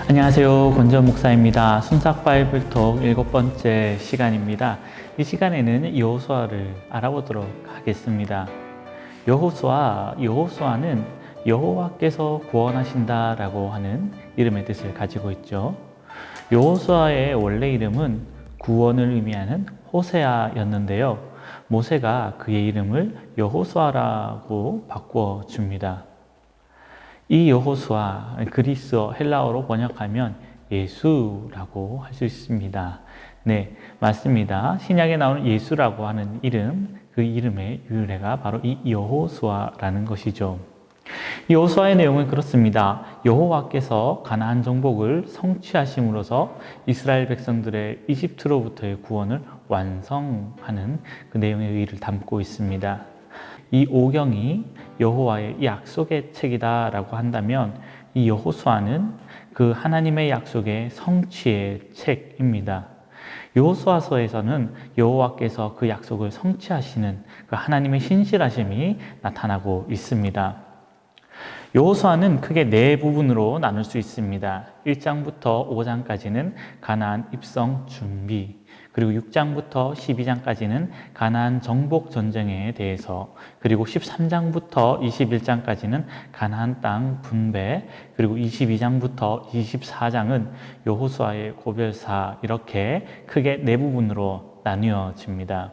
안녕하세요. 권전 목사입니다. 순삭 바이블톡 7번째 시간입니다. 이 시간에는 여호수아를 알아보도록 하겠습니다. 여호수아는 여호와께서 구원하신다라고 하는 이름의 뜻을 가지고 있죠. 여호수아의 원래 이름은 구원을 의미하는 호세아였는데요. 모세가 그의 이름을 여호수아라고 바꿔 줍니다. 이 여호수아, 그리스어 헬라어로 번역하면 예수라고 할 수 있습니다. 네, 맞습니다. 신약에 나오는 예수라고 하는 이름, 그 이름의 유래가 바로 이 여호수아라는 것이죠. 이 여호수아의 내용은 그렇습니다. 여호와께서 가나안 정복을 성취하심으로써 이스라엘 백성들의 이집트로부터의 구원을 완성하는 그 내용의 의의를 담고 있습니다. 이 오경이 여호와의 약속의 책이다라고 한다면 이 여호수아는 그 하나님의 약속의 성취의 책입니다. 여호수아서에서는 여호와께서 그 약속을 성취하시는 그 하나님의 신실하심이 나타나고 있습니다. 여호수아는 크게 네 부분으로 나눌 수 있습니다. 1장부터 5장까지는 가나안 입성 준비, 그리고 6장부터 12장까지는 가나안 정복 전쟁에 대해서, 그리고 13장부터 21장까지는 가나안 땅 분배, 그리고 22장부터 24장은 여호수아의 고별사, 이렇게 크게 네 부분으로 나뉘어집니다.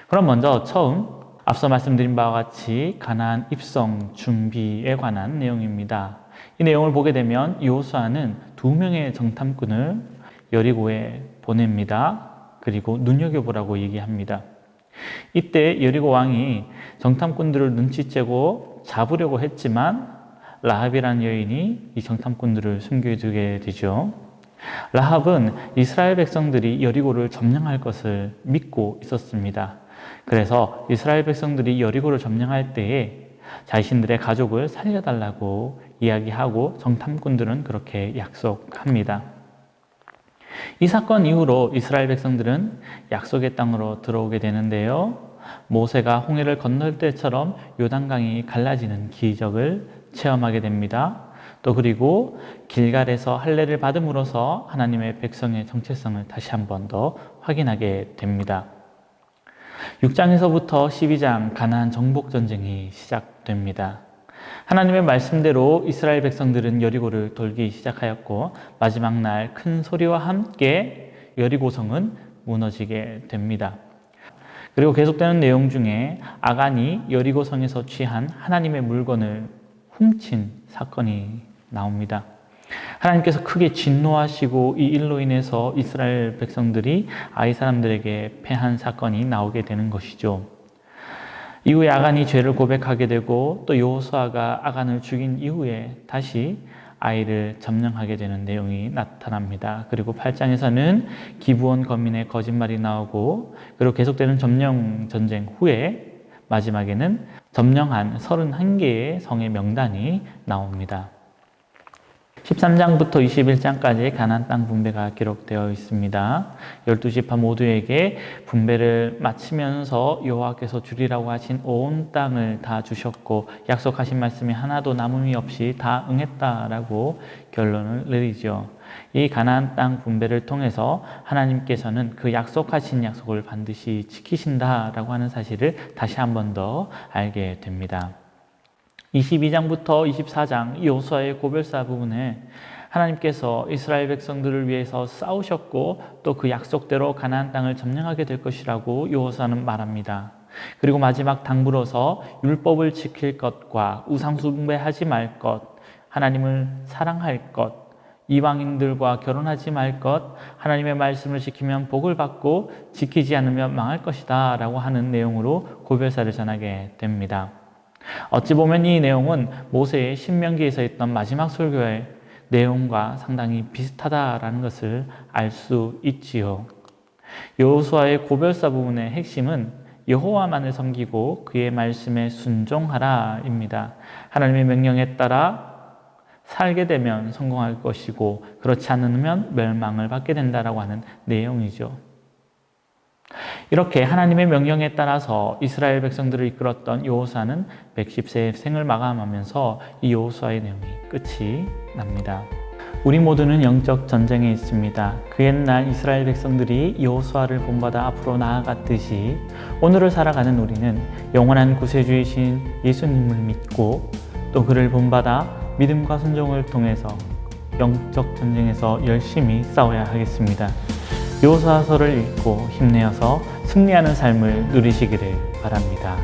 그럼 먼저 처음 앞서 말씀드린 바와 같이 가나안 입성 준비에 관한 내용입니다. 이 내용을 보게 되면 여호수아는 2명의 정탐꾼을 여리고에 보냅니다. 그리고 눈여겨보라고 얘기합니다. 이때 여리고 왕이 정탐꾼들을 눈치채고 잡으려고 했지만 라합이라는 여인이 이 정탐꾼들을 숨겨두게 되죠. 라합은 이스라엘 백성들이 여리고를 점령할 것을 믿고 있었습니다. 그래서 이스라엘 백성들이 여리고를 점령할 때에 자신들의 가족을 살려달라고 이야기하고 정탐꾼들은 그렇게 약속합니다. 이 사건 이후로 이스라엘 백성들은 약속의 땅으로 들어오게 되는데요. 모세가 홍해를 건널 때처럼 요단강이 갈라지는 기적을 체험하게 됩니다. 또 그리고 길갈에서 할례를 받음으로써 하나님의 백성의 정체성을 다시 한 번 더 확인하게 됩니다. 6장에서부터 12장 가나안 정복 전쟁이 시작됩니다. 하나님의 말씀대로 이스라엘 백성들은 여리고를 돌기 시작하였고 마지막 날 큰 소리와 함께 여리고성은 무너지게 됩니다. 그리고 계속되는 내용 중에 아간이 여리고성에서 취한 하나님의 물건을 훔친 사건이 나옵니다. 하나님께서 크게 진노하시고 이 일로 인해서 이스라엘 백성들이 아이 사람들에게 패한 사건이 나오게 되는 것이죠. 이후에 아간이 죄를 고백하게 되고 또 여호수아가 아간을 죽인 이후에 다시 아이를 점령하게 되는 내용이 나타납니다. 그리고 8장에서는 기브온 거민의 거짓말이 나오고 그리고 계속되는 점령 전쟁 후에 마지막에는 점령한 31개의 성의 명단이 나옵니다. 13장부터 21장까지 가나안 땅 분배가 기록되어 있습니다. 12지파 모두에게 분배를 마치면서 여호와께서 주리라고 하신 온 땅을 다 주셨고 약속하신 말씀이 하나도 남음이 없이 다 응했다라고 결론을 내리죠. 이 가나안 땅 분배를 통해서 하나님께서는 그 약속하신 약속을 반드시 지키신다라고 하는 사실을 다시 한 번 더 알게 됩니다. 22장부터 24장 여호수아의 고별사 부분에 하나님께서 이스라엘 백성들을 위해서 싸우셨고 또 그 약속대로 가나안 땅을 점령하게 될 것이라고 여호수아는 말합니다. 그리고 마지막 당부로서 율법을 지킬 것과 우상 숭배하지 말 것, 하나님을 사랑할 것, 이방인들과 결혼하지 말 것, 하나님의 말씀을 지키면 복을 받고 지키지 않으면 망할 것이다 라고 하는 내용으로 고별사를 전하게 됩니다. 어찌 보면 이 내용은 모세의 신명기에서 있던 마지막 설교의 내용과 상당히 비슷하다라는 것을 알 수 있지요. 여호수아의 고별사 부분의 핵심은 여호와만을 섬기고 그의 말씀에 순종하라입니다. 하나님의 명령에 따라 살게 되면 성공할 것이고 그렇지 않으면 멸망을 받게 된다라고 하는 내용이죠. 이렇게 하나님의 명령에 따라서 이스라엘 백성들을 이끌었던 여호수아는 110세의 생을 마감하면서 이 여호수아의 내용이 끝이 납니다. 우리 모두는 영적 전쟁에 있습니다. 그 옛날 이스라엘 백성들이 여호수아를 본받아 앞으로 나아갔듯이 오늘을 살아가는 우리는 영원한 구세주이신 예수님을 믿고 또 그를 본받아 믿음과 순종을 통해서 영적 전쟁에서 열심히 싸워야 하겠습니다. 여호수아서를 읽고 힘내어서 승리하는 삶을 누리시기를 바랍니다.